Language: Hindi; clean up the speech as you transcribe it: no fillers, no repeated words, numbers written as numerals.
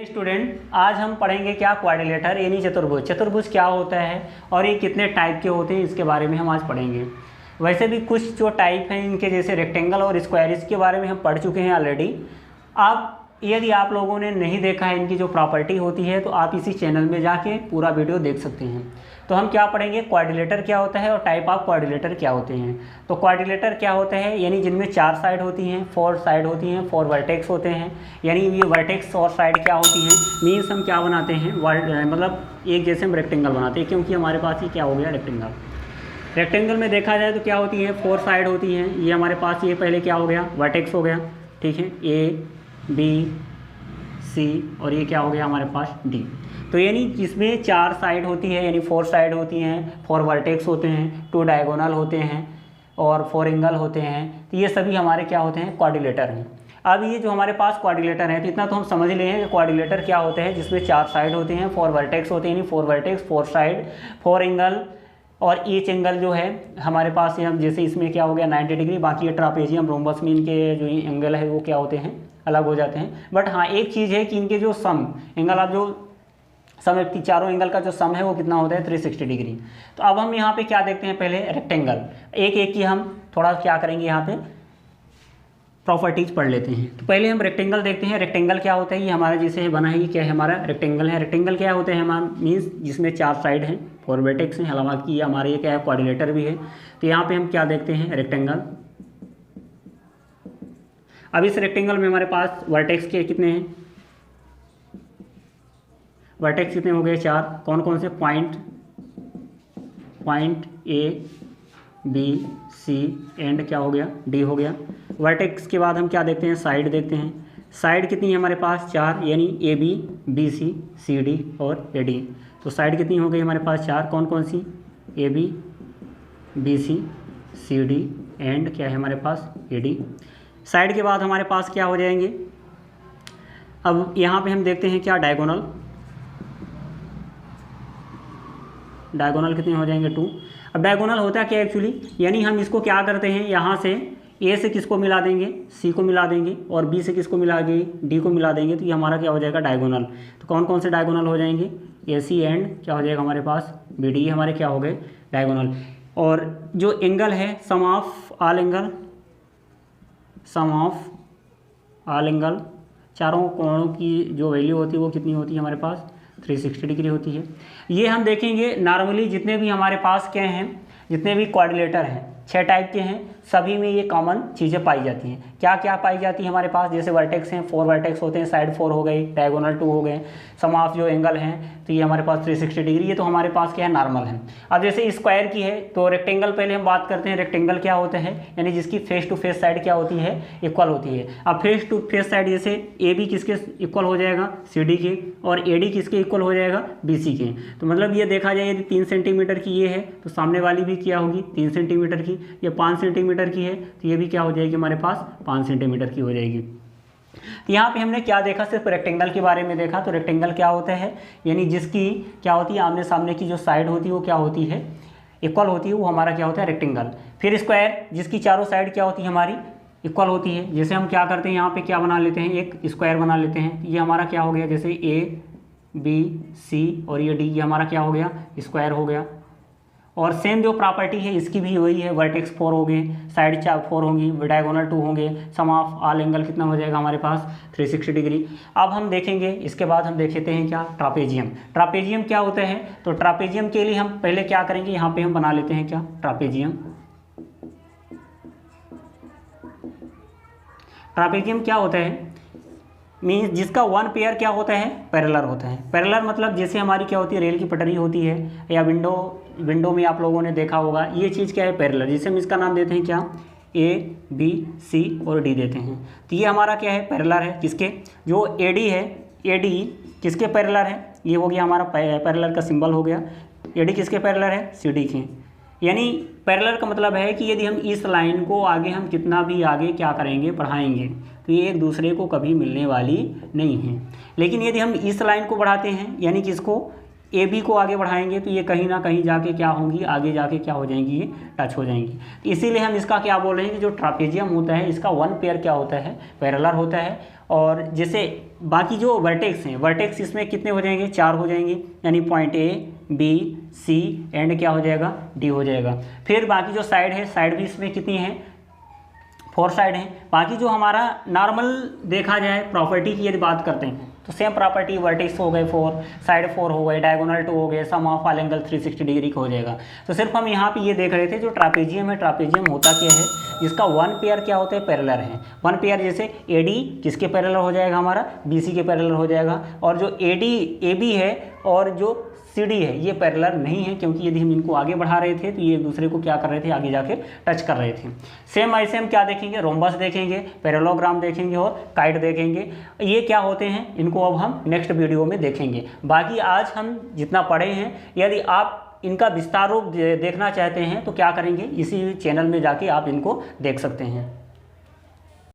स्टूडेंट, आज हम पढ़ेंगे क्या क्वाड्रिलेटर यानी चतुर्भुज। चतुर्भुज क्या होता है और ये कितने टाइप के होते हैं इसके बारे में हम आज पढ़ेंगे। वैसे भी कुछ जो टाइप हैं इनके जैसे रेक्टेंगल और स्क्वायर, इसके बारे में हम पढ़ चुके हैं ऑलरेडी। आप यदि आप लोगों ने नहीं देखा है इनकी जो प्रॉपर्टी होती है तो आप इसी चैनल में जाके पूरा वीडियो देख सकते हैं। तो हम क्या पढ़ेंगे, क्वाड्रिलेटर क्या होता है और टाइप ऑफ क्वाड्रिलेटर क्या होते हैं। तो क्वाड्रिलेटर क्या होता है, यानी जिनमें 4 साइड होती हैं, 4 साइड होती हैं, 4 वर्टेक्स होते हैं। यानी ये वर्टेक्स और साइड क्या होती हैं, मीन्स हम क्या बनाते हैं, मतलब एक जैसे हम रेक्टेंगल बनाते हैं, क्योंकि हमारे पास ये क्या हो गया रेक्टेंगल। रेक्टेंगल में देखा जाए तो क्या होती है, 4 साइड होती हैं। ये हमारे पास ये पहले क्या हो गया, वर्टेक्स हो गया, ठीक है, ए बी सी, और ये क्या हो गया हमारे पास डी। तो यानी जिसमें 4 साइड होती है यानी 4 साइड होती हैं, 4 वर्टेक्स होते हैं, 2 डायगोनल होते हैं और 4 एंगल होते हैं। तो ये सभी हमारे क्या होते हैं, क्वाड्रिलेटर हैं। अब ये जो हमारे पास क्वाड्रिलेटर है तो इतना तो हम समझ लिए हैं कि क्वाड्रिलेटर क्या होते हैं, जिसमें 4 साइड होते हैं, 4 वर्टेक्स होते हैं, यानी 4 वर्टेक्स, 4 साइड, 4 एंगल, और ईच एंगल जो है हमारे पास हम जैसे इसमें क्या हो गया 90 डिग्री। बाकी ये ट्रापेजियम रोम्बस में इनके जो एंगल है वो क्या होते हैं, अलग हो जाते हैं। बट हाँ एक चीज़ है कि इनके जो सम एंगल, आप जो सम चारों एंगल का जो सम है वो कितना होता है 360 डिग्री। तो अब हम यहाँ पे क्या देखते हैं, पहले रेक्टेंगल एक एक की हम थोड़ा क्या करेंगे, यहाँ पे प्रॉपर्टीज पढ़ लेते हैं। तो पहले हम रेक्टेंगल देखते हैं। रेक्टेंगल क्या होता है, ये हमारा जैसे बना है, ये क्या है हमारा रेक्टेंगल है। रेक्टेंगल क्या होता है हमारा, मीन्स जिसमें 4 साइड हैं, 4 वर्टेक्स हैं, हालांकि हमारे ये क्या है क्वाड्रिलेटर भी है। तो यहाँ पे हम क्या देखते हैं, रेक्टेंगल। अब इस रेक्टेंगल में हमारे पास वर्टेक्स के कितने हैं, वर्टेक्स कितने हो गए 4। कौन कौन से, point A B C and क्या हो गया डी हो गया। वर्टेक्स के बाद हम क्या देखते हैं, साइड देखते हैं। साइड कितनी है हमारे पास 4, यानी A B B C C D और ए डी। तो साइड कितनी हो गई हमारे पास 4, कौन कौन सी, A B B C D and क्या है हमारे पास ए डी। साइड के बाद हमारे पास क्या हो जाएंगे, अब यहाँ पे हम देखते हैं क्या डायगोनल। डायगोनल कितने हो जाएंगे 2। अब डायगोनल होता है क्या एक्चुअली, यानी हम इसको क्या करते हैं, यहाँ से ए से किसको मिला देंगे, सी को मिला देंगे, और बी से किसको मिला देंगे, डी को मिला देंगे। तो ये हमारा क्या हो जाएगा डायगोनल। तो कौन कौन से डायगोनल हो जाएंगे, ए सी एंड क्या हो जाएगा हमारे पास बी डी, हमारे क्या हो गए डायगोनल। और जो एंगल है, sum of all angle, sum of all angle, चारों कोणों की जो वैल्यू होती है वो कितनी होती है हमारे पास 360 डिग्री होती है। ये हम देखेंगे नॉर्मली जितने भी हमारे पास क्या हैं, जितने भी क्वाड्रिलेटर हैं 6 टाइप के हैं, सभी में ये कॉमन चीज़ें पाई जाती हैं। क्या क्या पाई जाती है हमारे पास, जैसे वर्टेक्स हैं, 4 वर्टेक्स होते हैं, साइड 4 हो गई, डायगोनल 2 हो गए, सम ऑफ जो एंगल हैं तो ये हमारे पास 360 डिग्री। ये तो हमारे पास क्या है नॉर्मल है। अब जैसे स्क्वायर की है तो रेक्टेंगल पहले हम बात करते हैं। रेक्टेंगल क्या होता है, यानी जिसकी फेस टू फेस साइड क्या होती है, इक्वल होती है। अब फेस टू फेस साइड जैसे ए बी किसके इक्वल हो जाएगा, सी डी के, और ए डी किसके इक्वल हो जाएगा, बी सी के। तो मतलब ये देखा जाए यदि 3 सेंटीमीटर की ये है तो सामने वाली भी क्या होगी 3 सेंटीमीटर की। ये 5 सेंटीमीटर की है तो ये भी क्या हो जाएगी हमारे पास 5 सेंटीमीटर की हो जाएगी। तो यहाँ पे हमने क्या देखा, सिर्फ रेक्टेंगल के बारे में देखा। तो रेक्टेंगल क्या होता है, यानी जिसकी क्या होती है आमने सामने की जो साइड होती है वो क्या होती है इक्वल होती है, वो हमारा क्या होता है रेक्टेंगल। फिर स्क्वायर, जिसकी चारों साइड क्या होती है हमारी इक्वल होती है। जैसे हम क्या करते हैं, यहाँ पे क्या बना लेते हैं, एक स्क्वायर बना लेते हैं। ये हमारा क्या हो गया, जैसे ए बी सी और ये डी, ये हमारा क्या हो गया स्क्वायर हो गया। और सेम जो प्रॉपर्टी है इसकी भी वही है, वर्टेक्स 4 हो गए, साइड 4 होंगी, डायगोनल 2 होंगे, सम ऑफ ऑल एंगल कितना हो जाएगा हमारे पास 360 डिग्री। अब हम देखेंगे, इसके बाद हम देखते हैं क्या ट्रापेजियम। ट्रापेजियम क्या होता है, तो ट्रापेजियम के लिए हम पहले क्या करेंगे, यहाँ पे हम बना लेते हैं क्या ट्रापेजियम। ट्रापेजियम क्या होता है, मीन्स जिसका 1 पेयर क्या होता है पैरेलल होता है। पैरेलल मतलब जैसे हमारी क्या होती है रेल की पटरी होती है, या विंडो में आप लोगों ने देखा होगा, ये चीज़ क्या है पैरेलल, जिसे हम इसका नाम देते हैं क्या ए बी सी और डी देते हैं। तो ये हमारा क्या है पैरेलल है, किसके, जो ए डी है, ए डी किसके पैरेलल है, ये हो गया हमारा पैरेलल का सिंबल हो गया। ए डी किसके पैरेलल है, सी डी के। यानी पैरेलल का मतलब है कि यदि हम इस लाइन को आगे हम कितना भी आगे क्या करेंगे बढ़ाएंगे तो ये एक दूसरे को कभी मिलने वाली नहीं है। लेकिन यदि हम इस लाइन को बढ़ाते हैं, यानी कि इसको ए बी को आगे बढ़ाएंगे तो ये कहीं ना कहीं जाके क्या होंगी, आगे जाके क्या हो जाएंगी, ये टच हो जाएंगी। तो इसीलिए हम इसका क्या बोल रहे हैं कि जो ट्रापेजियम होता है इसका वन पेयर क्या होता है, पैरेलल होता है। और जैसे बाकी जो वर्टेक्स हैं, वर्टेक्स इसमें कितने हो जाएंगे, 4 हो जाएंगे, यानी point A B C and क्या हो जाएगा, डी हो जाएगा। फिर बाकी जो साइड है, साइड भी इसमें कितनी है, 4 साइड हैं। बाकी जो हमारा नॉर्मल देखा जाए प्रॉपर्टी की यदि बात करते हैं तो सेम प्रॉपर्टी, वर्टेक्स हो गए 4, साइड 4 हो गए, डायगोनल 2 हो गए, सम ऑफ ऑल एंगल 360 डिग्री का हो जाएगा। तो सिर्फ हम यहाँ पे ये देख रहे थे जो ट्रापेजियम है, ट्रापेजियम होता क्या है, जिसका वन पेयर क्या होता है, पैरेलल है। वन पेयर जैसे ए डी किसके पैरेलल हो जाएगा, हमारा बी सी के पैरेलल हो जाएगा। और जो ए डी ए बी है और जो सी डी है ये पैरेलल नहीं है, क्योंकि यदि हम इनको आगे बढ़ा रहे थे तो ये एक दूसरे को क्या कर रहे थे, आगे जाके टच कर रहे थे। सेम ऐसे हम क्या देखेंगे, रोम्बस देखेंगे, पैरेललोग्राम देखेंगे और काइट देखेंगे। ये क्या होते हैं इनको अब हम नेक्स्ट वीडियो में देखेंगे। बाकी आज हम जितना पढ़े हैं, यदि आप इनका विस्तार रूप देखना चाहते हैं तो क्या करेंगे, इसी चैनल में जाके आप इनको देख सकते हैं।